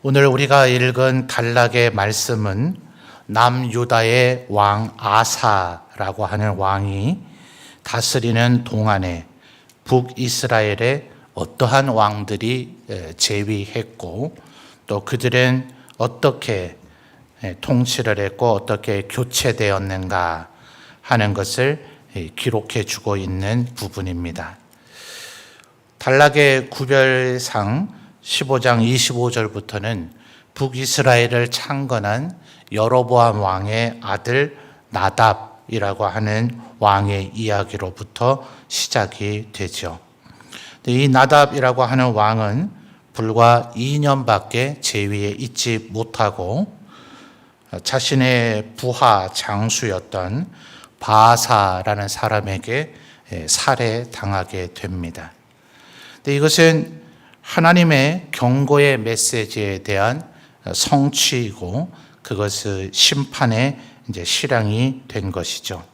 오늘 우리가 읽은 단락의 말씀은 남유다의 왕 아사라고 하는 왕이 다스리는 동안에 북이스라엘에 어떠한 왕들이 재위했고 또 그들은 어떻게 통치를 했고 어떻게 교체되었는가 하는 것을 기록해 주고 있는 부분입니다. 단락의 구별상 15장 25절부터는 북이스라엘을 창건한 여로보암 왕의 아들 나답이라고 하는 왕의 이야기로부터 시작이 되죠. 이 나답이라고 하는 왕은 불과 2년밖에 재위에 있지 못하고 자신의 부하 장수였던 바아사라는 사람에게 살해당하게 됩니다. 이것은 하나님의 경고의 메시지에 대한 성취이고 그것을 심판의 실행이 된 것이죠.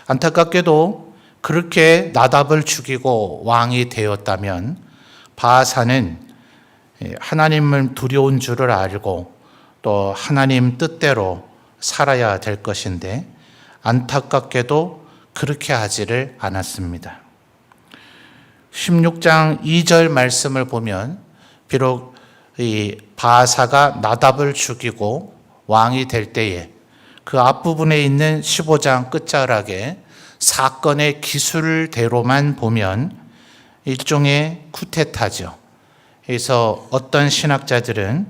안타깝게도 그렇게 나답을 죽이고 왕이 되었다면 바아사는 하나님을 두려운 줄을 알고 또 하나님 뜻대로 살아야 될 것인데 안타깝게도 그렇게 하지를 않았습니다. 16장 2절 말씀을 보면 비록 이 바아사가 나답을 죽이고 왕이 될 때에 그 앞부분에 있는 15장 끝자락에 사건의 기술대로만 보면 일종의 쿠데타죠. 그래서 어떤 신학자들은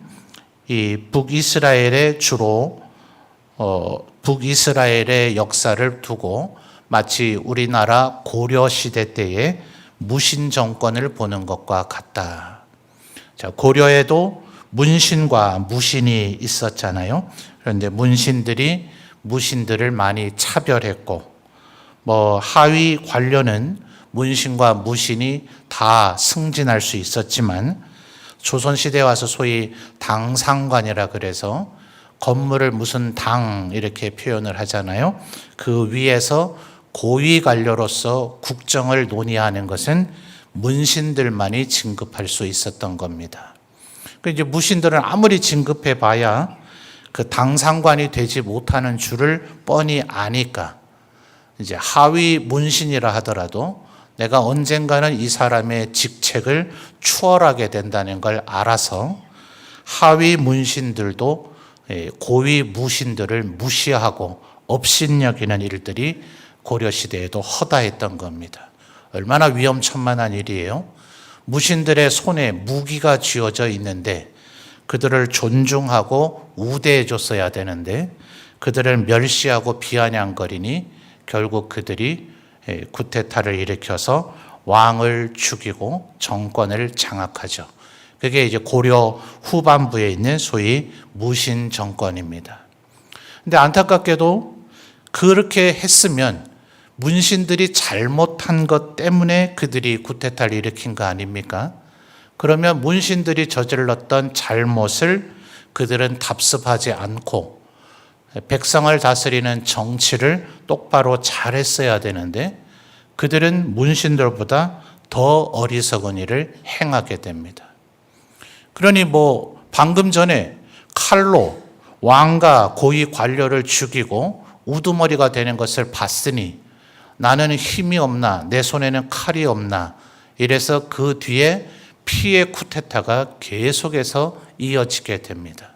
이 북이스라엘의 주로 북이스라엘의 역사를 두고 마치 우리나라 고려 시대 때의 무신 정권을 보는 것과 같다. 자, 고려에도 문신과 무신이 있었잖아요. 그런데 문신들이 무신들을 많이 차별했고 하위 관료는 문신과 무신이 다 승진할 수 있었지만 조선시대에 와서 소위 당상관이라 그래서 건물을 무슨 당 이렇게 표현을 하잖아요. 그 위에서 고위 관료로서 국정을 논의하는 것은 문신들만이 진급할 수 있었던 겁니다. 이제 무신들은 아무리 진급해 봐야 그 당상관이 되지 못하는 줄을 뻔히 아니까 이제 하위 문신이라 하더라도 내가 언젠가는 이 사람의 직책을 추월하게 된다는 걸 알아서 하위 문신들도 고위 무신들을 무시하고 업신여기는 일들이 고려시대에도 허다했던 겁니다. 얼마나 위험천만한 일이에요. 무신들의 손에 무기가 쥐어져 있는데 그들을 존중하고 우대해 줬어야 되는데 그들을 멸시하고 비아냥거리니 결국 그들이 쿠데타를 일으켜서 왕을 죽이고 정권을 장악하죠. 그게 이제 고려 후반부에 있는 소위 무신 정권입니다. 근데 안타깝게도 그렇게 했으면 문신들이 잘못한 것 때문에 그들이 쿠데타를 일으킨 거 아닙니까? 그러면 문신들이 저질렀던 잘못을 그들은 답습하지 않고 백성을 다스리는 정치를 똑바로 잘했어야 되는데 그들은 문신들보다 더 어리석은 일을 행하게 됩니다. 그러니 방금 전에 칼로 왕과 고위 관료를 죽이고 우두머리가 되는 것을 봤으니 나는 힘이 없나 내 손에는 칼이 없나 이래서 그 뒤에 피해 쿠데타가 계속해서 이어지게 됩니다.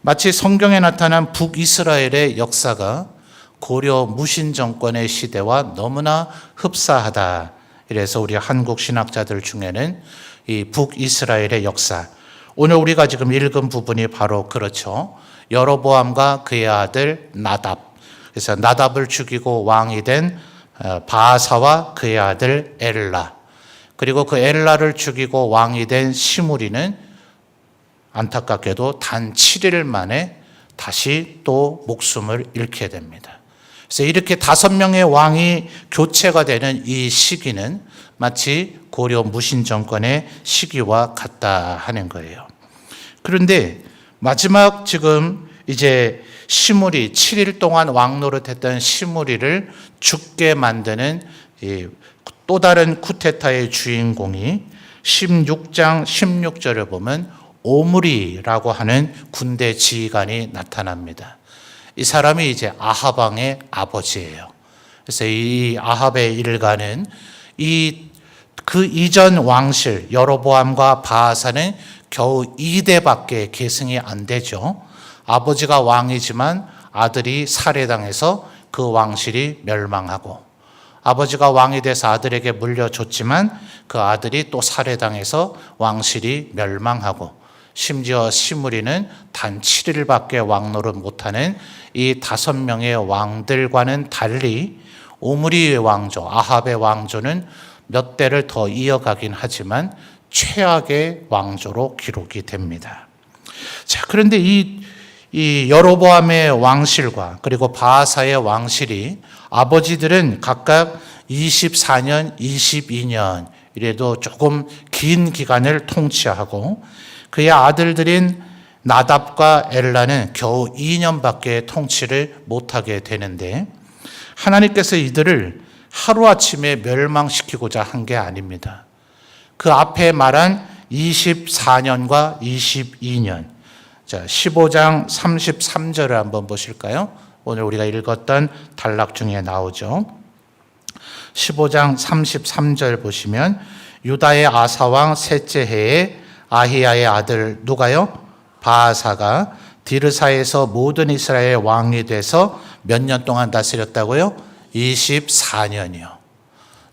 마치 성경에 나타난 북이스라엘의 역사가 고려 무신 정권의 시대와 너무나 흡사하다. 이래서 우리 한국 신학자들 중에는 이 북이스라엘의 역사, 오늘 우리가 지금 읽은 부분이 바로 그렇죠. 여로보암과 그의 아들 나답, 그래서 나답을 죽이고 왕이 된 바아사와 그의 아들 엘라, 그리고 그 엘라를 죽이고 왕이 된 시므리는 안타깝게도 단 7일 만에 다시 또 목숨을 잃게 됩니다. 그래서 이렇게 5명의 왕이 교체가 되는 이 시기는 마치 고려 무신 정권의 시기와 같다 하는 거예요. 그런데 마지막 지금 이제 시므리 7일 동안 왕 노릇했던 시므리를 죽게 만드는 또 다른 쿠데타의 주인공이 16장 16절을 보면 오므리라고 하는 군대 지휘관이 나타납니다. 이 사람이 이제 아합 왕의 아버지예요. 그래서 이 아합의 일가는 그 이전 왕실 여로보암과 바하사는 겨우 2대밖에 계승이 안 되죠. 아버지가 왕이지만 아들이 살해당해서 그 왕실이 멸망하고, 아버지가 왕이 돼서 아들에게 물려줬지만 그 아들이 또 살해당해서 왕실이 멸망하고, 심지어 시므리는 단 7일밖에 왕노릇 못하는 이 5명의 왕들과는 달리 오므리의 왕조, 아합의 왕조는 몇 대를 더 이어가긴 하지만 최악의 왕조로 기록이 됩니다. 자, 그런데 이 여로보암의 왕실과 그리고 바하사의 왕실이, 아버지들은 각각 24년, 22년 이래도 조금 긴 기간을 통치하고, 그의 아들들인 나답과 엘라는 겨우 2년밖에 통치를 못하게 되는데, 하나님께서 이들을 하루아침에 멸망시키고자 한 게 아닙니다. 그 앞에 말한 24년과 22년, 자, 15장 33절을 한번 보실까요? 오늘 우리가 읽었던 단락 중에 나오죠. 15장 33절 보시면, 유다의 아사왕 셋째 해에 아히야의 아들 누가요? 바하사가 디르사에서 모든 이스라엘 왕이 돼서 몇 년 동안 다스렸다고요? 24년이요.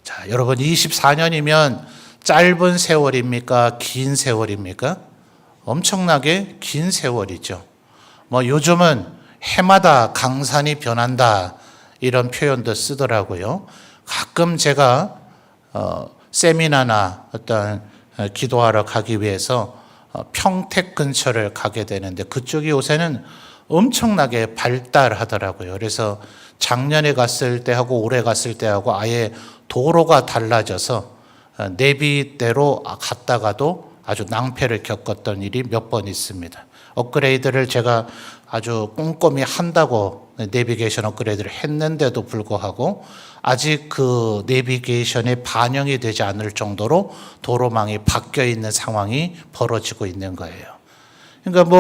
자, 여러분 24년이면 짧은 세월입니까? 긴 세월입니까? 엄청나게 긴 세월이죠. 요즘은 해마다 강산이 변한다 이런 표현도 쓰더라고요. 가끔 제가 세미나나 어떤 기도하러 가기 위해서 평택 근처를 가게 되는데, 그쪽이 요새는 엄청나게 발달하더라고요. 그래서 작년에 갔을 때하고 올해 갔을 때하고 아예 도로가 달라져서 내비대로 갔다가도 아주 낭패를 겪었던 일이 몇 번 있습니다. 업그레이드를 제가 아주 꼼꼼히 한다고 내비게이션 업그레이드를 했는데도 불구하고 아직 그 내비게이션에 반영이 되지 않을 정도로 도로망이 바뀌어 있는 상황이 벌어지고 있는 거예요. 그러니까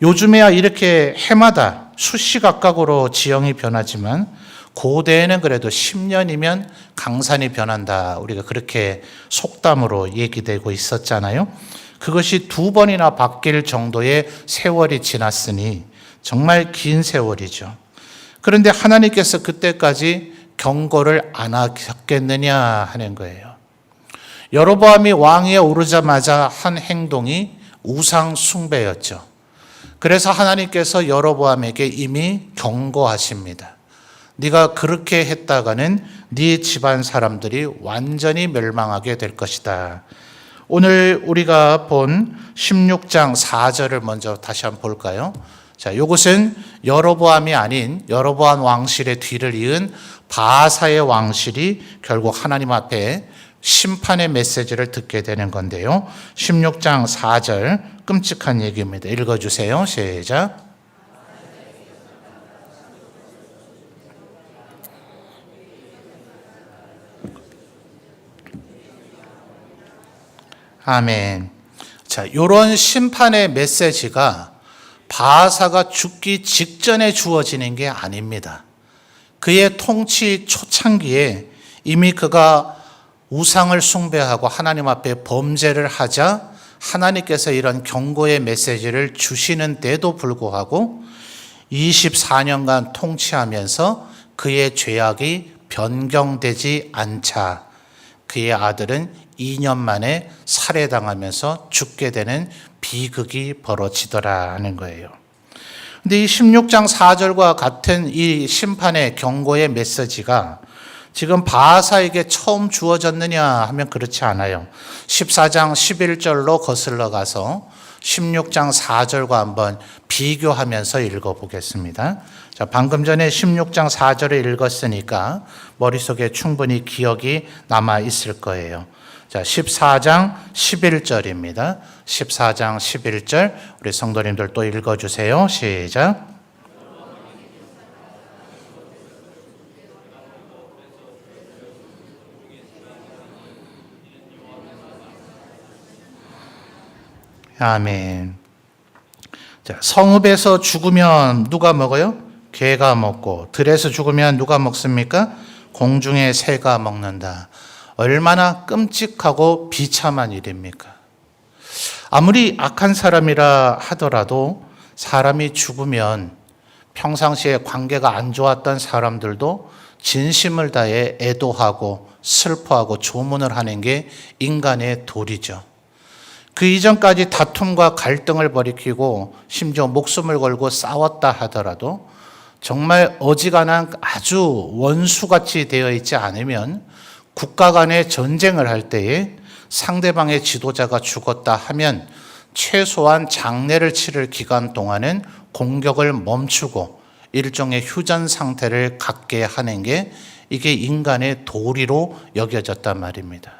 요즘에야 이렇게 해마다 수시각각으로 지형이 변하지만, 고대에는 그래도 10년이면 강산이 변한다, 우리가 그렇게 속담으로 얘기되고 있었잖아요. 그것이 2번이나 바뀔 정도의 세월이 지났으니 정말 긴 세월이죠. 그런데 하나님께서 그때까지 경고를 안 하셨겠느냐 하는 거예요. 여로보암이 왕위에 오르자마자 한 행동이 우상 숭배였죠. 그래서 하나님께서 여로보암에게 이미 경고하십니다. 네가 그렇게 했다가는 네 집안 사람들이 완전히 멸망하게 될 것이다. 오늘 우리가 본 16장 4절을 먼저 다시 한번 볼까요? 자, 이것은 여로보암이 아닌 여로보암 왕실의 뒤를 이은 바하사의 왕실이 결국 하나님 앞에 심판의 메시지를 듣게 되는 건데요. 16장 4절 끔찍한 얘기입니다. 읽어주세요. 시작. 아멘. 자, 이런 심판의 메시지가 바하사가 죽기 직전에 주어지는 게 아닙니다. 그의 통치 초창기에 이미 그가 우상을 숭배하고 하나님 앞에 범죄를 하자 하나님께서 이런 경고의 메시지를 주시는데도 불구하고 24년간 통치하면서 그의 죄악이 변경되지 않자 그의 아들은 2년 만에 살해당하면서 죽게 되는 비극이 벌어지더라는 거예요. 근데 이 16장 4절과 같은 이 심판의 경고의 메시지가 지금 바하사에게 처음 주어졌느냐 하면 그렇지 않아요. 14장 11절로 거슬러 가서 16장 4절과 한번 비교하면서 읽어보겠습니다. 자, 방금 전에 16장 4절을 읽었으니까 머릿속에 충분히 기억이 남아 있을 거예요. 자, 14장 11절입니다. 14장 11절 우리 성도님들 또 읽어주세요. 시작. 아멘. 자, 성읍에서 죽으면 누가 먹어요? 개가 먹고, 들에서 죽으면 누가 먹습니까? 공중의 새가 먹는다. 얼마나 끔찍하고 비참한 일입니까? 아무리 악한 사람이라 하더라도 사람이 죽으면 평상시에 관계가 안 좋았던 사람들도 진심을 다해 애도하고 슬퍼하고 조문을 하는 게 인간의 도리죠. 그 이전까지 다툼과 갈등을 벌이키고 심지어 목숨을 걸고 싸웠다 하더라도 정말 어지간한 아주 원수같이 되어 있지 않으면 국가 간의 전쟁을 할 때에 상대방의 지도자가 죽었다 하면 최소한 장례를 치를 기간 동안은 공격을 멈추고 일종의 휴전 상태를 갖게 하는 게 이게 인간의 도리로 여겨졌단 말입니다.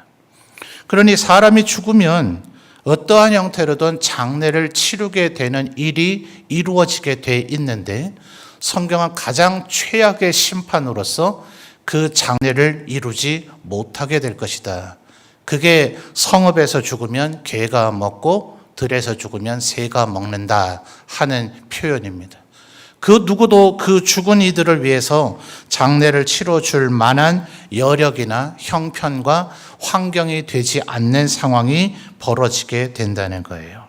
그러니 사람이 죽으면 어떠한 형태로든 장례를 치르게 되는 일이 이루어지게 돼 있는데 성경은 가장 최악의 심판으로서 그 장례를 이루지 못하게 될 것이다. 그게 성읍에서 죽으면 개가 먹고 들에서 죽으면 새가 먹는다 하는 표현입니다. 그 누구도 그 죽은 이들을 위해서 장례를 치러줄 만한 여력이나 형편과 환경이 되지 않는 상황이 벌어지게 된다는 거예요.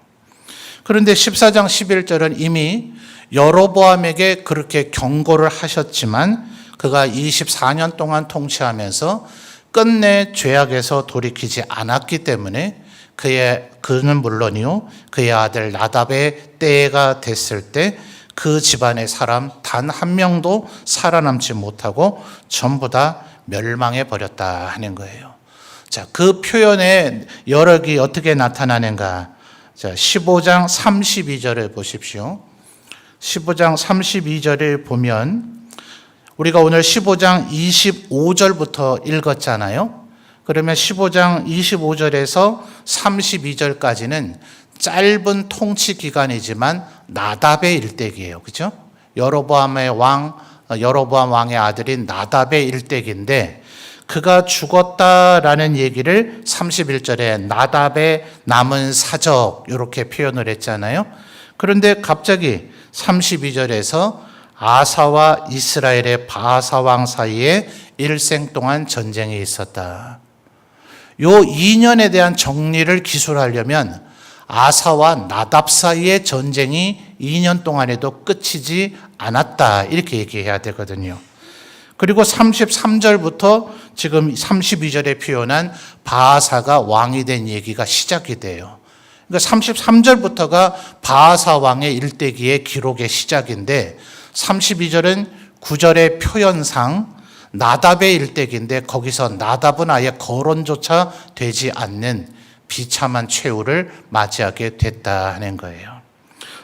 그런데 14장 11절은 이미 여로보암에게 그렇게 경고를 하셨지만 그가 24년 동안 통치하면서 끝내 죄악에서 돌이키지 않았기 때문에 그는 물론이요, 그의 아들 나답의 때가 됐을 때 그 집안의 사람 단 한 명도 살아남지 못하고 전부 다 멸망해 버렸다 하는 거예요. 자, 그 표현의 여력이 어떻게 나타나는가? 자, 15장 32절을 보십시오. 15장 32절을 보면 우리가 오늘 15장 25절부터 읽었잖아요. 그러면 15장 25절에서 32절까지는 짧은 통치 기간이지만 나답의 일대기예요. 그렇죠? 여로보암 왕의 아들인 나답의 일대기인데 그가 죽었다라는 얘기를 31절에 나답의 남은 사적 이렇게 표현을 했잖아요. 그런데 갑자기 32절에서 아사와 이스라엘의 바아사 왕 사이에 일생 동안 전쟁이 있었다. 요 2년에 대한 정리를 기술하려면 아사와 나답 사이의 전쟁이 2년 동안에도 끝이지 않았다 이렇게 얘기해야 되거든요. 그리고 33절부터 지금 32절에 표현한 바아사가 왕이 된 얘기가 시작이 돼요. 그러니까 33절부터가 바아사 왕의 일대기의 기록의 시작인데 32절은 9절의 표현상 나답의 일대기인데 거기서 나답은 아예 거론조차 되지 않는 비참한 최후를 맞이하게 됐다 하는 거예요.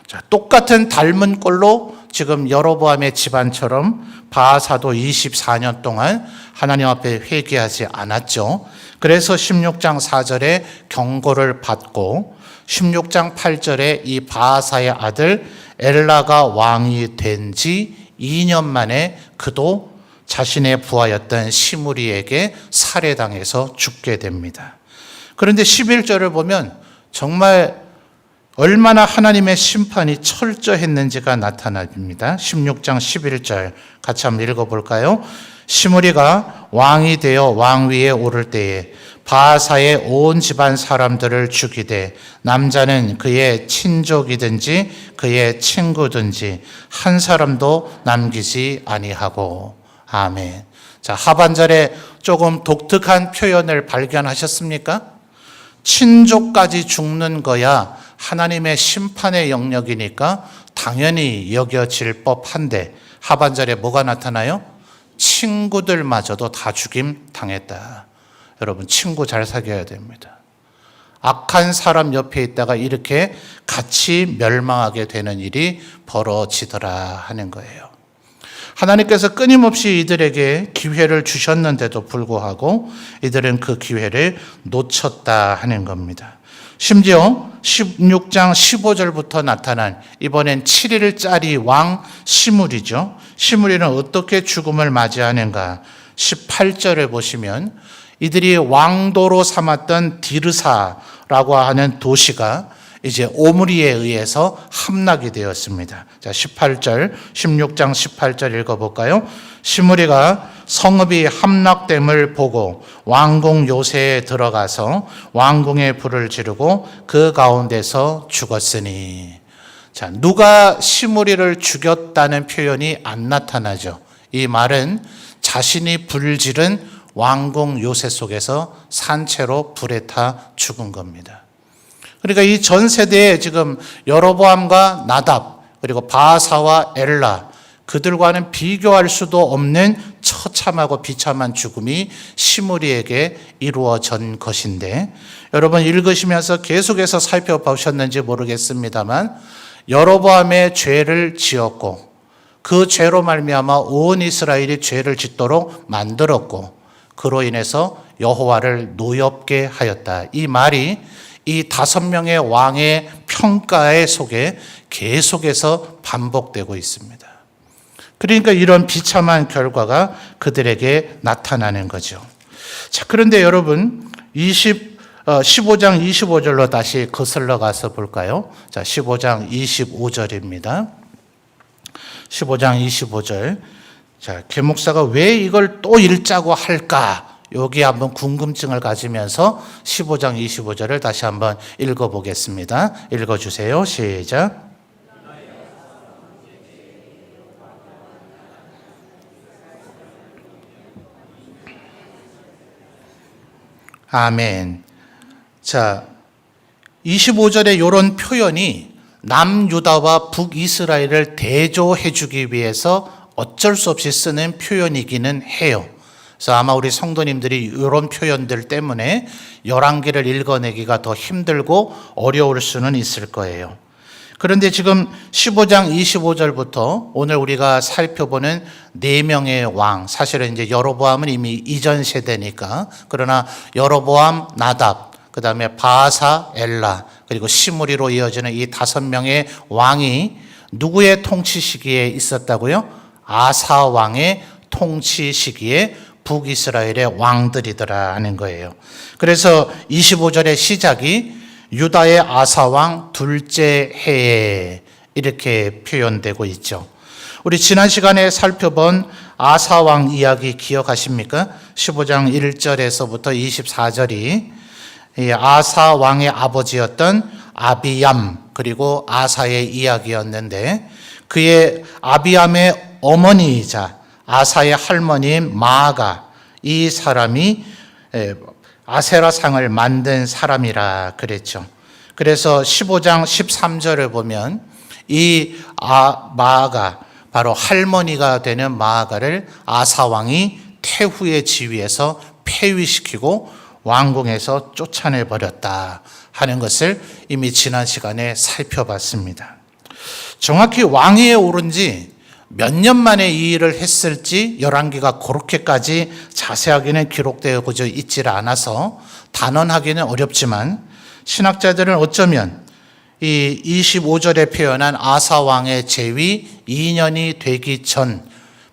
자, 똑같은 닮은 꼴로 지금 여로보암의 집안처럼 바아사도 24년 동안 하나님 앞에 회개하지 않았죠. 그래서 16장 4절에 경고를 받고 16장 8절에 이 바아사의 아들 엘라가 왕이 된 지 2년 만에 그도 자신의 부하였던 시므리에게 살해당해서 죽게 됩니다. 그런데 11절을 보면 정말 얼마나 하나님의 심판이 철저했는지가 나타납니다. 16장 11절 같이 한번 읽어볼까요? 시므리가 왕이 되어 왕 위에 오를 때에 바아사의 온 집안 사람들을 죽이되 남자는 그의 친족이든지 그의 친구든지 한 사람도 남기지 아니하고. 아멘. 자, 하반절에 조금 독특한 표현을 발견하셨습니까? 친족까지 죽는 거야 하나님의 심판의 영역이니까 당연히 여겨질 법한데 하반절에 뭐가 나타나요? 친구들마저도 다 죽임 당했다. 여러분, 친구 잘 사귀어야 됩니다. 악한 사람 옆에 있다가 이렇게 같이 멸망하게 되는 일이 벌어지더라 하는 거예요. 하나님께서 끊임없이 이들에게 기회를 주셨는데도 불구하고 이들은 그 기회를 놓쳤다 하는 겁니다. 심지어 16장 15절부터 나타난 이번엔 7일짜리 왕 시므리죠. 시므리는 어떻게 죽음을 맞이하는가? 18절을 보시면 이들이 왕도로 삼았던 디르사라고 하는 도시가 이제 오므리에 의해서 함락이 되었습니다. 자, 18절, 16장 18절 읽어볼까요? 시므리가 성읍이 함락됨을 보고 왕궁 요새에 들어가서 왕궁에 불을 지르고 그 가운데서 죽었으니. 자, 누가 시므리를 죽였다는 표현이 안 나타나죠. 이 말은 자신이 불을 지른 왕궁 요새 속에서 산채로 불에 타 죽은 겁니다. 그러니까 이 전 세대에 지금 여로보암과 나답 그리고 바아사와 엘라 그들과는 비교할 수도 없는 처참하고 비참한 죽음이 시므리에게 이루어진 것인데, 여러분 읽으시면서 계속해서 살펴보셨는지 모르겠습니다만 여로보암의 죄를 지었고 그 죄로 말미암아 온 이스라엘이 죄를 짓도록 만들었고 그로 인해서 여호와를 노엽게 하였다. 이 말이 이 5명의 왕의 평가의 속에 계속해서 반복되고 있습니다. 그러니까 이런 비참한 결과가 그들에게 나타나는 거죠. 자, 그런데 여러분 15장 25절로 다시 거슬러 가서 볼까요? 자, 15장 25절입니다. 15장 25절. 자, 계목사가 왜 이걸 또 읽자고 할까? 여기 한번 궁금증을 가지면서 15장 25절을 다시 한번 읽어보겠습니다. 읽어주세요. 시작. 아멘. 자, 25절에 이런 표현이 남유다와 북이스라엘을 대조해 주기 위해서 어쩔 수 없이 쓰는 표현이기는 해요. 그래서 아마 우리 성도님들이 이런 표현들 때문에 열왕기를 읽어내기가 더 힘들고 어려울 수는 있을 거예요. 그런데 지금 15장 25절부터 오늘 우리가 살펴보는 4명의 왕, 사실은 이제 여로보암은 이미 이전 세대니까, 그러나 여로보암, 나답, 그 다음에 바아사, 엘라, 그리고 시므리로 이어지는 이 5명의 왕이 누구의 통치 시기에 있었다고요? 아사 왕의 통치 시기에 북이스라엘의 왕들이더라 하는 거예요. 그래서 25절의 시작이 유다의 아사왕 둘째 해에 이렇게 표현되고 있죠. 우리 지난 시간에 살펴본 아사왕 이야기 기억하십니까? 15장 1절에서부터 24절이 아사왕의 아버지였던 아비얌 그리고 아사의 이야기였는데, 그의 아비암의 어머니이자 아사의 할머니인 마아가, 이 사람이 아세라상을 만든 사람이라 그랬죠. 그래서 15장 13절을 보면 이 마아가, 바로 할머니가 되는 마아가를 아사왕이 태후의 지위에서 폐위시키고 왕궁에서 쫓아내버렸다 하는 것을 이미 지난 시간에 살펴봤습니다. 정확히 왕위에 오른 지 몇 년 만에 이 일을 했을지 열왕기가 그렇게까지 자세하게는 기록되어져 있지 않아서 단언하기는 어렵지만, 신학자들은 어쩌면 이 25절에 표현한 아사 왕의 재위 2년이 되기 전,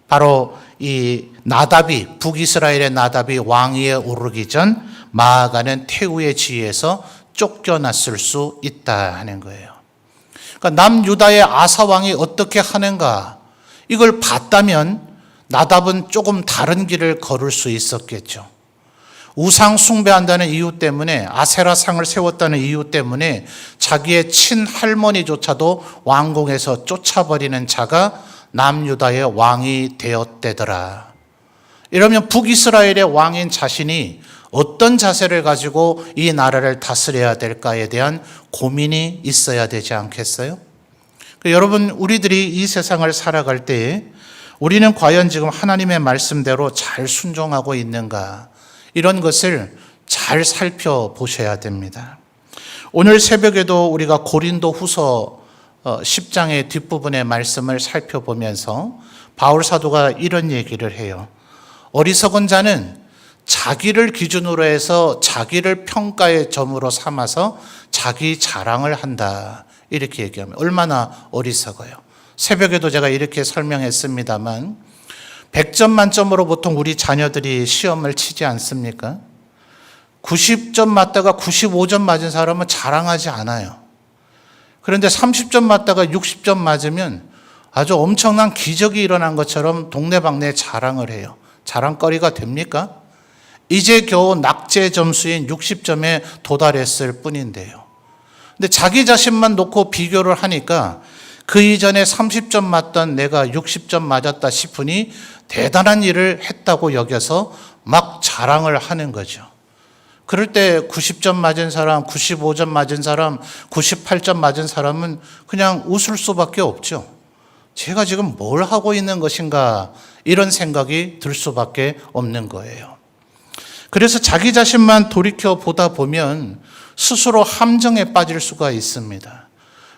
바로 이 나답이, 북이스라엘의 나답이 왕위에 오르기 전 마아가는 태후의 지위에서 쫓겨났을 수 있다 하는 거예요. 그러니까 남유다의 아사 왕이 어떻게 하는가, 이걸 봤다면 나답은 조금 다른 길을 걸을 수 있었겠죠. 우상 숭배한다는 이유 때문에, 아세라상을 세웠다는 이유 때문에 자기의 친할머니조차도 왕궁에서 쫓아버리는 자가 남유다의 왕이 되었대더라. 이러면 북이스라엘의 왕인 자신이 어떤 자세를 가지고 이 나라를 다스려야 될까에 대한 고민이 있어야 되지 않겠어요? 여러분, 우리들이 이 세상을 살아갈 때에 우리는 과연 지금 하나님의 말씀대로 잘 순종하고 있는가, 이런 것을 잘 살펴보셔야 됩니다. 오늘 새벽에도 우리가 고린도 후서 10장의 뒷부분의 말씀을 살펴보면서 바울 사도가 이런 얘기를 해요. 어리석은 자는 자기를 기준으로 해서 자기를 평가의 점으로 삼아서 자기 자랑을 한다, 이렇게 얘기하면 얼마나 어리석어요. 새벽에도 제가 이렇게 설명했습니다만 100점 만점으로 보통 우리 자녀들이 시험을 치지 않습니까? 90점 맞다가 95점 맞은 사람은 자랑하지 않아요. 그런데 30점 맞다가 60점 맞으면 아주 엄청난 기적이 일어난 것처럼 동네방네 자랑을 해요. 자랑거리가 됩니까? 이제 겨우 낙제 점수인 60점에 도달했을 뿐인데요. 근데 자기 자신만 놓고 비교를 하니까 그 이전에 30점 맞던 내가 60점 맞았다 싶으니 대단한 일을 했다고 여겨서 막 자랑을 하는 거죠. 그럴 때 90점 맞은 사람, 95점 맞은 사람, 98점 맞은 사람은 그냥 웃을 수밖에 없죠. 제가 지금 뭘 하고 있는 것인가 이런 생각이 들 수밖에 없는 거예요. 그래서 자기 자신만 돌이켜 보다 보면 스스로 함정에 빠질 수가 있습니다.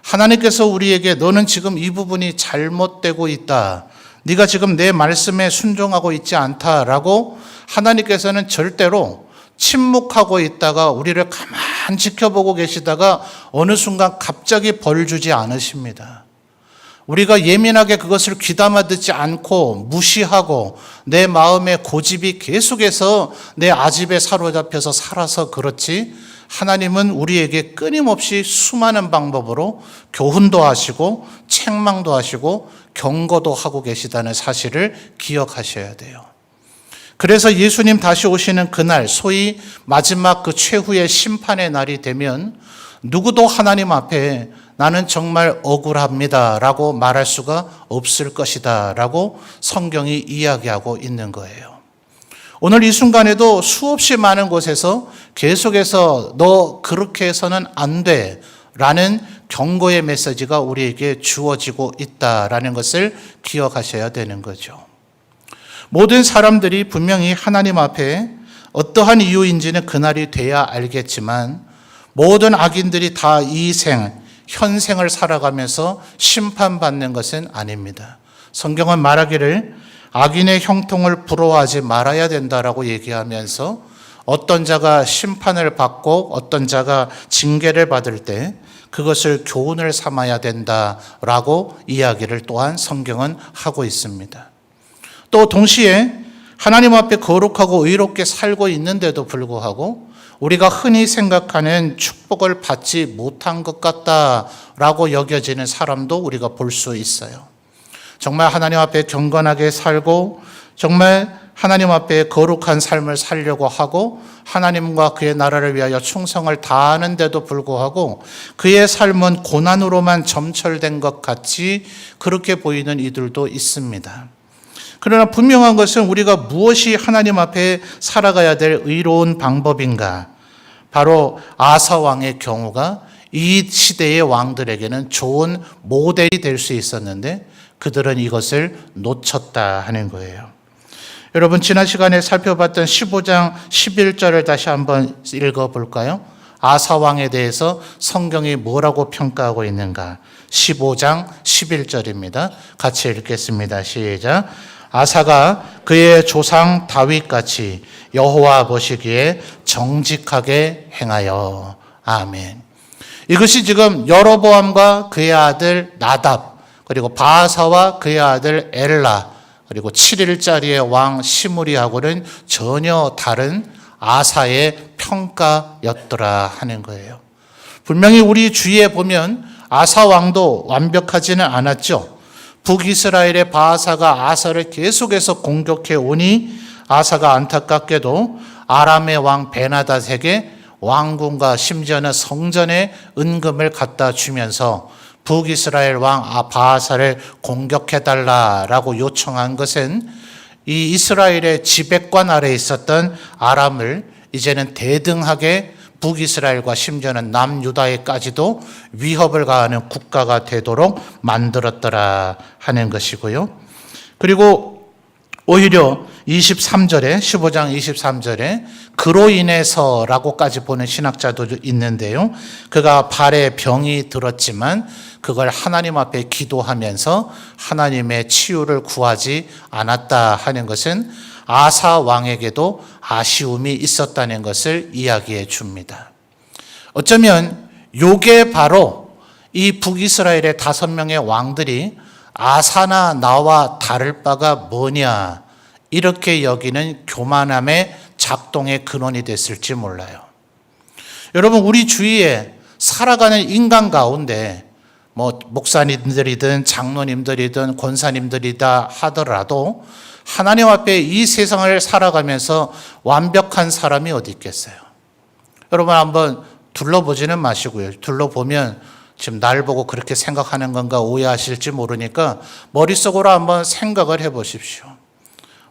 하나님께서 우리에게 너는 지금 이 부분이 잘못되고 있다. 네가 지금 내 말씀에 순종하고 있지 않다라고 하나님께서는 절대로 침묵하고 있다가 우리를 가만 지켜보고 계시다가 어느 순간 갑자기 벌 주지 않으십니다. 우리가 예민하게 그것을 귀담아 듣지 않고 무시하고 내 마음의 고집이 계속해서 내 아집에 사로잡혀서 살아서 그렇지, 하나님은 우리에게 끊임없이 수많은 방법으로 교훈도 하시고 책망도 하시고 경고도 하고 계시다는 사실을 기억하셔야 돼요. 그래서 예수님 다시 오시는 그날, 소위 마지막 그 최후의 심판의 날이 되면 누구도 하나님 앞에 나는 정말 억울합니다 라고 말할 수가 없을 것이다 라고 성경이 이야기하고 있는 거예요. 오늘 이 순간에도 수없이 많은 곳에서 계속해서 너 그렇게 해서는 안 돼 라는 경고의 메시지가 우리에게 주어지고 있다라는 것을 기억하셔야 되는 거죠. 모든 사람들이 분명히 하나님 앞에 어떠한 이유인지는 그날이 돼야 알겠지만 모든 악인들이 다 이 현생을 살아가면서 심판받는 것은 아닙니다. 성경은 말하기를 악인의 형통을 부러워하지 말아야 된다라고 얘기하면서 어떤 자가 심판을 받고 어떤 자가 징계를 받을 때 그것을 교훈을 삼아야 된다라고 이야기를 또한 성경은 하고 있습니다. 또 동시에 하나님 앞에 거룩하고 의롭게 살고 있는데도 불구하고 우리가 흔히 생각하는 축복을 받지 못한 것 같다라고 여겨지는 사람도 우리가 볼 수 있어요. 정말 하나님 앞에 경건하게 살고 정말 하나님 앞에 거룩한 삶을 살려고 하고 하나님과 그의 나라를 위하여 충성을 다하는데도 불구하고 그의 삶은 고난으로만 점철된 것 같이 그렇게 보이는 이들도 있습니다. 그러나 분명한 것은 우리가 무엇이 하나님 앞에 살아가야 될 의로운 방법인가? 바로 아사 왕의 경우가 이 시대의 왕들에게는 좋은 모델이 될 수 있었는데 그들은 이것을 놓쳤다 하는 거예요. 여러분, 지난 시간에 살펴봤던 15장 11절을 다시 한번 읽어볼까요? 아사 왕에 대해서 성경이 뭐라고 평가하고 있는가? 15장 11절입니다. 같이 읽겠습니다. 시작. 아사가 그의 조상 다윗같이 여호와 보시기에 정직하게 행하여. 아멘. 이것이 지금 여로보암과 그의 아들 나답, 그리고 바아사와 그의 아들 엘라, 그리고 7일짜리의 왕 시므리하고는 전혀 다른 아사의 평가였더라 하는 거예요. 분명히 우리 주위에 보면 아사 왕도 완벽하지는 않았죠. 북이스라엘의 바아사가 아사를 계속해서 공격해 오니 아사가 안타깝게도 아람의 왕 베나닷에게 왕궁과 심지어는 성전에 은금을 갖다 주면서 북이스라엘 왕 바아사를 공격해달라라고 요청한 것은 이 이스라엘의 지배권 아래에 있었던 아람을 이제는 대등하게 북이스라엘과 심지어는 남유다에까지도 위협을 가하는 국가가 되도록 만들었더라 하는 것이고요. 그리고 오히려 23절에 15장 23절에 그로 인해서라고까지 보는 신학자도 있는데요. 그가 발에 병이 들었지만 그걸 하나님 앞에 기도하면서 하나님의 치유를 구하지 않았다 하는 것은 아사 왕에게도 아쉬움이 있었다는 것을 이야기해 줍니다. 어쩌면 이게 바로 이 북이스라엘의 5명의 왕들이 아사나 나와 다를 바가 뭐냐 이렇게 여기는 교만함의 작동의 근원이 됐을지 몰라요. 여러분, 우리 주위에 살아가는 인간 가운데 뭐 목사님들이든 장로님들이든 권사님들이다 하더라도 하나님 앞에 이 세상을 살아가면서 완벽한 사람이 어디 있겠어요? 여러분 한번 둘러보지는 마시고요. 둘러보면 지금 날 보고 그렇게 생각하는 건가 오해하실지 모르니까 머릿속으로 한번 생각을 해보십시오.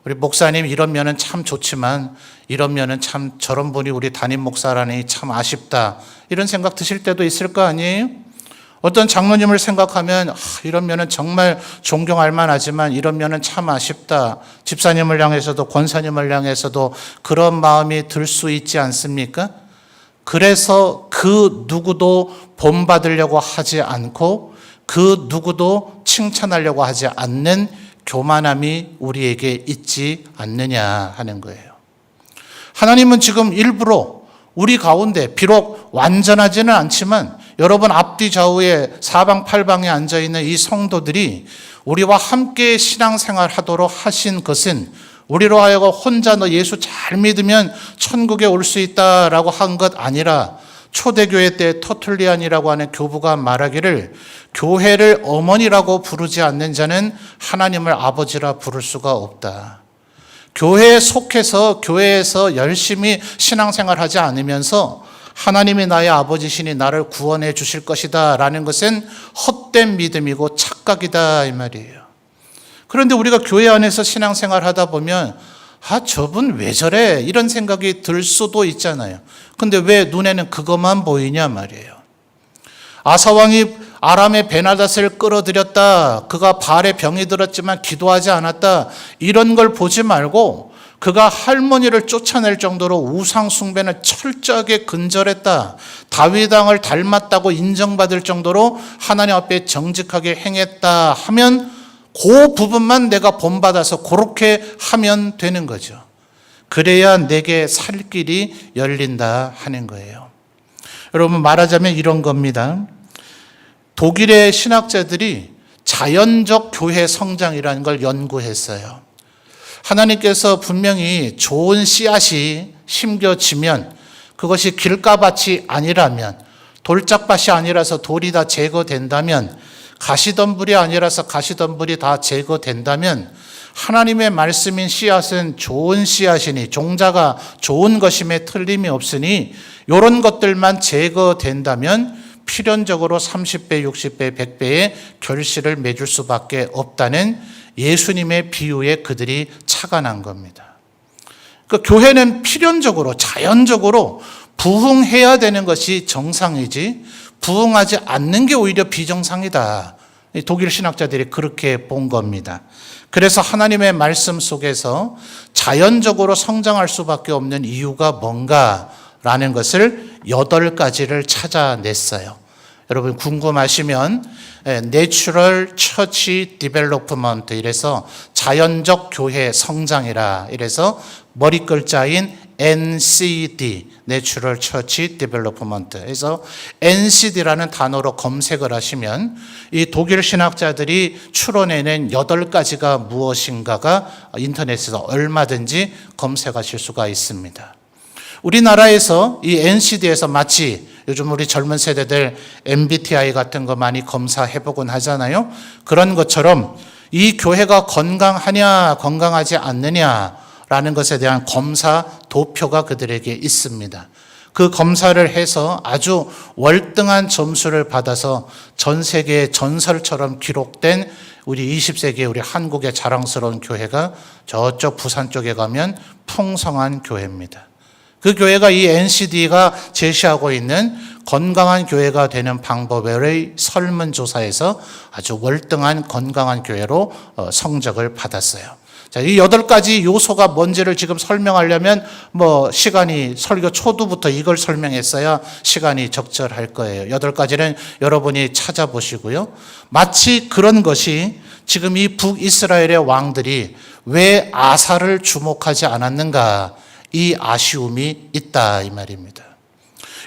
우리 목사님 이런 면은 참 좋지만 이런 면은 참 저런 분이 우리 담임 목사라니 참 아쉽다. 이런 생각 드실 때도 있을 거 아니에요? 어떤 장로님을 생각하면 이런 면은 정말 존경할 만하지만 이런 면은 참 아쉽다. 집사님을 향해서도 권사님을 향해서도 그런 마음이 들 수 있지 않습니까? 그래서 그 누구도 본받으려고 하지 않고 그 누구도 칭찬하려고 하지 않는 교만함이 우리에게 있지 않느냐 하는 거예요. 하나님은 지금 일부러 우리 가운데 비록 완전하지는 않지만 여러분 앞뒤 좌우에 사방팔방에 앉아있는 이 성도들이 우리와 함께 신앙생활 하도록 하신 것은 우리로 하여금 혼자 너 예수 잘 믿으면 천국에 올 수 있다라고 한 것 아니라 초대교회 때 터툴리안이라고 하는 교부가 말하기를 교회를 어머니라고 부르지 않는 자는 하나님을 아버지라 부를 수가 없다. 교회에 속해서 교회에서 열심히 신앙생활하지 않으면서 하나님이 나의 아버지시니 나를 구원해 주실 것이다 라는 것은 헛된 믿음이고 착각이다 이 말이에요. 그런데 우리가 교회 안에서 신앙생활 하다 보면 저분 왜 저래? 이런 생각이 들 수도 있잖아요. 근데 왜 눈에는 그것만 보이냐 말이에요. 아사왕이 아람의 베나닷을 끌어들였다. 그가 발에 병이 들었지만 기도하지 않았다. 이런 걸 보지 말고 그가 할머니를 쫓아낼 정도로 우상 숭배는 철저하게 근절했다. 다윗 왕을 닮았다고 인정받을 정도로 하나님 앞에 정직하게 행했다 하면 그 부분만 내가 본받아서 그렇게 하면 되는 거죠. 그래야 내게 살 길이 열린다 하는 거예요. 여러분 말하자면 이런 겁니다. 독일의 신학자들이 자연적 교회 성장이라는 걸 연구했어요. 하나님께서 분명히 좋은 씨앗이 심겨지면 그것이 길가밭이 아니라면 돌짝밭이 아니라서 돌이 다 제거된다면 가시덤불이 아니라서 가시덤불이 다 제거된다면 하나님의 말씀인 씨앗은 좋은 씨앗이니 종자가 좋은 것임에 틀림이 없으니 이런 것들만 제거된다면 필연적으로 30배, 60배, 100배의 결실을 맺을 수밖에 없다는 예수님의 비유에 그들이 착안한 겁니다. 그러니까 교회는 필연적으로 자연적으로 부흥해야 되는 것이 정상이지 부흥하지 않는 게 오히려 비정상이다. 독일 신학자들이 그렇게 본 겁니다. 그래서 하나님의 말씀 속에서 자연적으로 성장할 수밖에 없는 이유가 뭔가라는 것을 8가지를 찾아냈어요. 여러분 궁금하시면 Natural Church Development 이래서 자연적 교회 성장이라 이래서 머리 글자인 NCD Natural Church Development 그래서 NCD라는 단어로 검색을 하시면 이 독일 신학자들이 추론해낸 8가지가 무엇인가가 인터넷에서 얼마든지 검색하실 수가 있습니다. 우리나라에서 이 NCD에서 마치 요즘 우리 젊은 세대들 MBTI 같은 거 많이 검사해보곤 하잖아요. 그런 것처럼 이 교회가 건강하냐 건강하지 않느냐라는 것에 대한 검사 도표가 그들에게 있습니다. 그 검사를 해서 아주 월등한 점수를 받아서 전 세계의 전설처럼 기록된 우리 20세기 우리 한국의 자랑스러운 교회가 저쪽 부산 쪽에 가면 풍성한 교회입니다. 그 교회가 이 NCD가 제시하고 있는 건강한 교회가 되는 방법의 설문조사에서 아주 월등한 건강한 교회로 성적을 받았어요. 자, 이 8가지 요소가 뭔지를 지금 설명하려면 시간이 설교 초두부터 이걸 설명했어야 시간이 적절할 거예요. 8가지는 여러분이 찾아보시고요. 마치 그런 것이 지금 이 북이스라엘의 왕들이 왜 아사를 주목하지 않았는가 이 아쉬움이 있다 이 말입니다.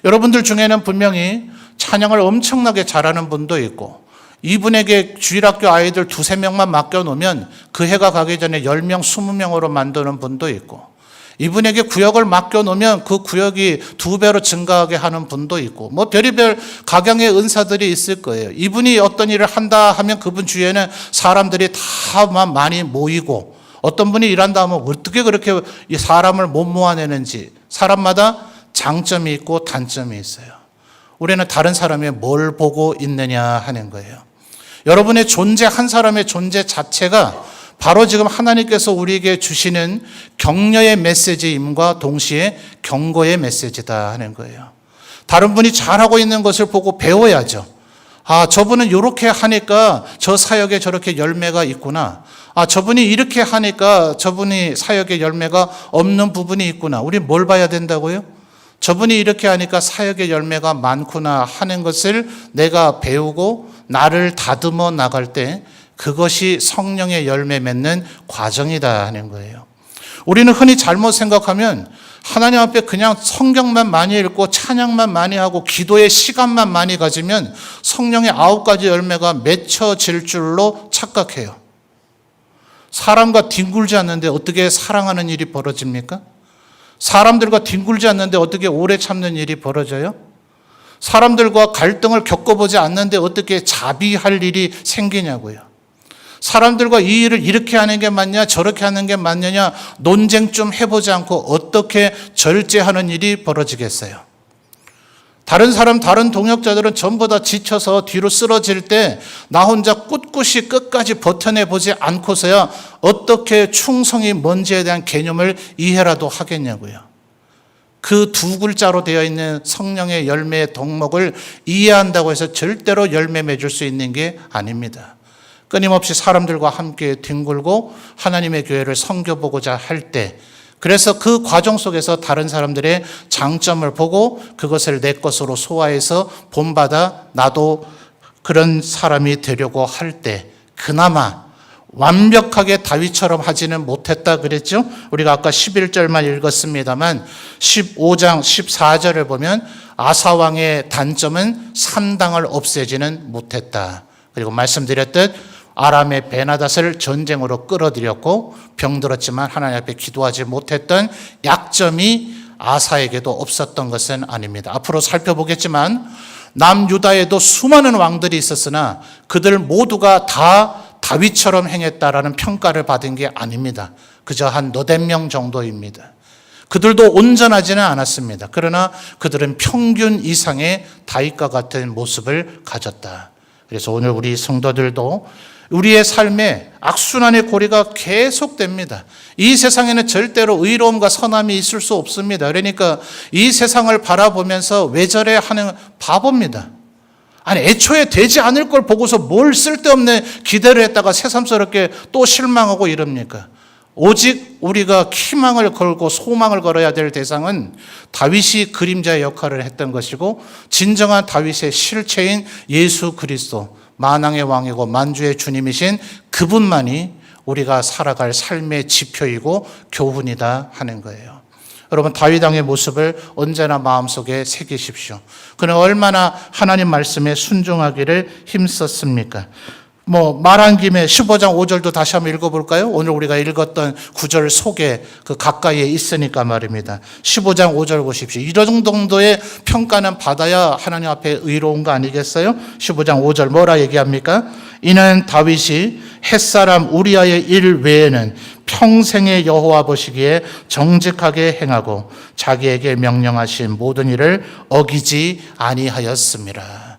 여러분들 중에는 분명히 찬양을 엄청나게 잘하는 분도 있고 이분에게 주일학교 아이들 2-3명만 맡겨놓으면 그 해가 가기 전에 10명, 20명으로 만드는 분도 있고 이분에게 구역을 맡겨놓으면 그 구역이 2배로 증가하게 하는 분도 있고 뭐 별의별 각양의 은사들이 있을 거예요. 이분이 어떤 일을 한다 하면 그분 주위에는 사람들이 다 많이 모이고 어떤 분이 일한다 하면 어떻게 그렇게 이 사람을 못 모아내는지 사람마다 장점이 있고 단점이 있어요. 우리는 다른 사람이 뭘 보고 있느냐 하는 거예요. 여러분의 존재, 한 사람의 존재 자체가 바로 지금 하나님께서 우리에게 주시는 격려의 메시지임과 동시에 경고의 메시지다 하는 거예요. 다른 분이 잘하고 있는 것을 보고 배워야죠. 아, 저분은 이렇게 하니까 저 사역에 저렇게 열매가 있구나. 아, 저분이 이렇게 하니까 저분이 사역에 열매가 없는 부분이 있구나. 우리 뭘 봐야 된다고요? 저분이 이렇게 하니까 사역의 열매가 많구나 하는 것을 내가 배우고 나를 다듬어 나갈 때 그것이 성령의 열매 맺는 과정이다 하는 거예요. 우리는 흔히 잘못 생각하면 하나님 앞에 그냥 성경만 많이 읽고 찬양만 많이 하고 기도의 시간만 많이 가지면 성령의 9가지 열매가 맺혀질 줄로 착각해요. 사람과 뒹굴지 않는데 어떻게 사랑하는 일이 벌어집니까? 사람들과 뒹굴지 않는데 어떻게 오래 참는 일이 벌어져요? 사람들과 갈등을 겪어보지 않는데 어떻게 자비할 일이 생기냐고요. 사람들과 이 일을 이렇게 하는 게 맞냐 저렇게 하는 게 맞느냐 논쟁 좀 해보지 않고 어떻게 절제하는 일이 벌어지겠어요. 다른 사람, 다른 동역자들은 전부 다 지쳐서 뒤로 쓰러질 때 나 혼자 꿋꿋이 끝까지 버텨내보지 않고서야 어떻게 충성이 뭔지에 대한 개념을 이해라도 하겠냐고요. 그 2글자로 되어 있는 성령의 열매의 덕목을 이해한다고 해서 절대로 열매 맺을 수 있는 게 아닙니다. 끊임없이 사람들과 함께 뒹굴고 하나님의 교회를 섬겨보고자 할 때 그래서 그 과정 속에서 다른 사람들의 장점을 보고 그것을 내 것으로 소화해서 본받아 나도 그런 사람이 되려고 할 때 그나마 완벽하게 다윗처럼 하지는 못했다 그랬죠. 우리가 아까 11절만 읽었습니다만 15장 14절을 보면 아사왕의 단점은 산당을 없애지는 못했다. 그리고 말씀드렸듯 아람의 베나닷을 전쟁으로 끌어들였고 병들었지만 하나님 앞에 기도하지 못했던 약점이 아사에게도 없었던 것은 아닙니다. 앞으로 살펴보겠지만 남유다에도 수많은 왕들이 있었으나 그들 모두가 다 다윗처럼 행했다라는 평가를 받은 게 아닙니다. 그저 한 너댓 명 정도입니다. 그들도 온전하지는 않았습니다. 그러나 그들은 평균 이상의 다윗과 같은 모습을 가졌다. 그래서 오늘 우리 성도들도 우리의 삶에 악순환의 고리가 계속됩니다. 이 세상에는 절대로 의로움과 선함이 있을 수 없습니다. 그러니까 이 세상을 바라보면서 왜 저래 하는 바보입니다. 아니 애초에 되지 않을 걸 보고서 뭘 쓸데없는 기대를 했다가 새삼스럽게 또 실망하고 이럽니까? 오직 우리가 희망을 걸고 소망을 걸어야 될 대상은 다윗이 그림자의 역할을 했던 것이고 진정한 다윗의 실체인 예수 그리스도 만왕의 왕이고 만주의 주님이신 그분만이 우리가 살아갈 삶의 지표이고 교훈이다 하는 거예요. 여러분 다윗 왕의 모습을 언제나 마음속에 새기십시오. 그는 얼마나 하나님 말씀에 순종하기를 힘썼습니까? 말한 김에 15장 5절도 다시 한번 읽어볼까요? 오늘 우리가 읽었던 구절 속에 그 가까이에 있으니까 말입니다. 15장 5절 보십시오. 이런 정도의 평가는 받아야 하나님 앞에 의로운 거 아니겠어요? 15장 5절 뭐라 얘기합니까? 이는 다윗이 햇사람 우리아의 일 외에는 평생의 여호와 보시기에 정직하게 행하고 자기에게 명령하신 모든 일을 어기지 아니하였습니다.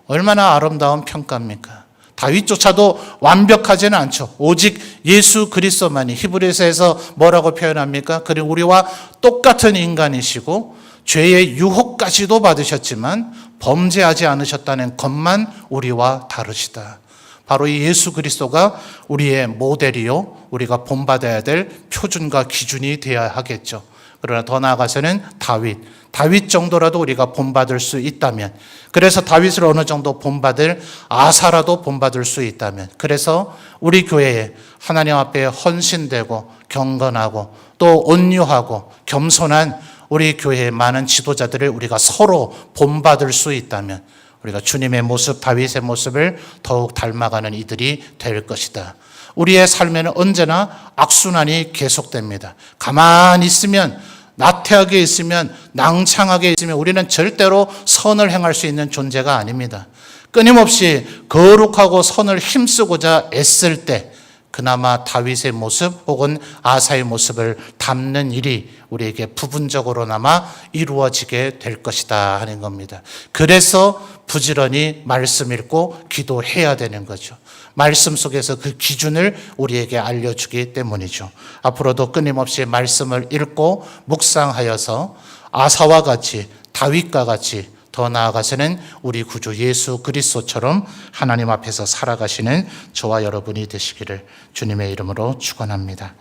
얼마나 아름다운 평가입니까? 다윗조차도 완벽하지는 않죠. 오직 예수 그리스도만이 히브리서에서 뭐라고 표현합니까? 그리고 우리와 똑같은 인간이시고 죄의 유혹까지도 받으셨지만 범죄하지 않으셨다는 것만 우리와 다르시다. 바로 이 예수 그리스도가 우리의 모델이요 우리가 본받아야 될 표준과 기준이 되어야 하겠죠. 그러나 더 나아가서는 다윗 정도라도 우리가 본받을 수 있다면, 그래서 다윗을 어느 정도 본받을 아사라도 본받을 수 있다면, 그래서 우리 교회에 하나님 앞에 헌신되고 경건하고 또 온유하고 겸손한 우리 교회의 많은 지도자들을 우리가 서로 본받을 수 있다면 우리가 주님의 모습, 다윗의 모습을 더욱 닮아가는 이들이 될 것이다. 우리의 삶에는 언제나 악순환이 계속됩니다. 가만히 있으면, 나태하게 있으면, 낭창하게 있으면 우리는 절대로 선을 행할 수 있는 존재가 아닙니다. 끊임없이 거룩하고 선을 힘쓰고자 애쓸 때 그나마 다윗의 모습 혹은 아사의 모습을 담는 일이 우리에게 부분적으로나마 이루어지게 될 것이다 하는 겁니다. 그래서 부지런히 말씀 읽고 기도해야 되는 거죠. 말씀 속에서 그 기준을 우리에게 알려주기 때문이죠. 앞으로도 끊임없이 말씀을 읽고 묵상하여서 아사와 같이, 다윗과 같이, 더 나아가서는 우리 구주 예수 그리스도처럼 하나님 앞에서 살아가시는 저와 여러분이 되시기를 주님의 이름으로 축원합니다.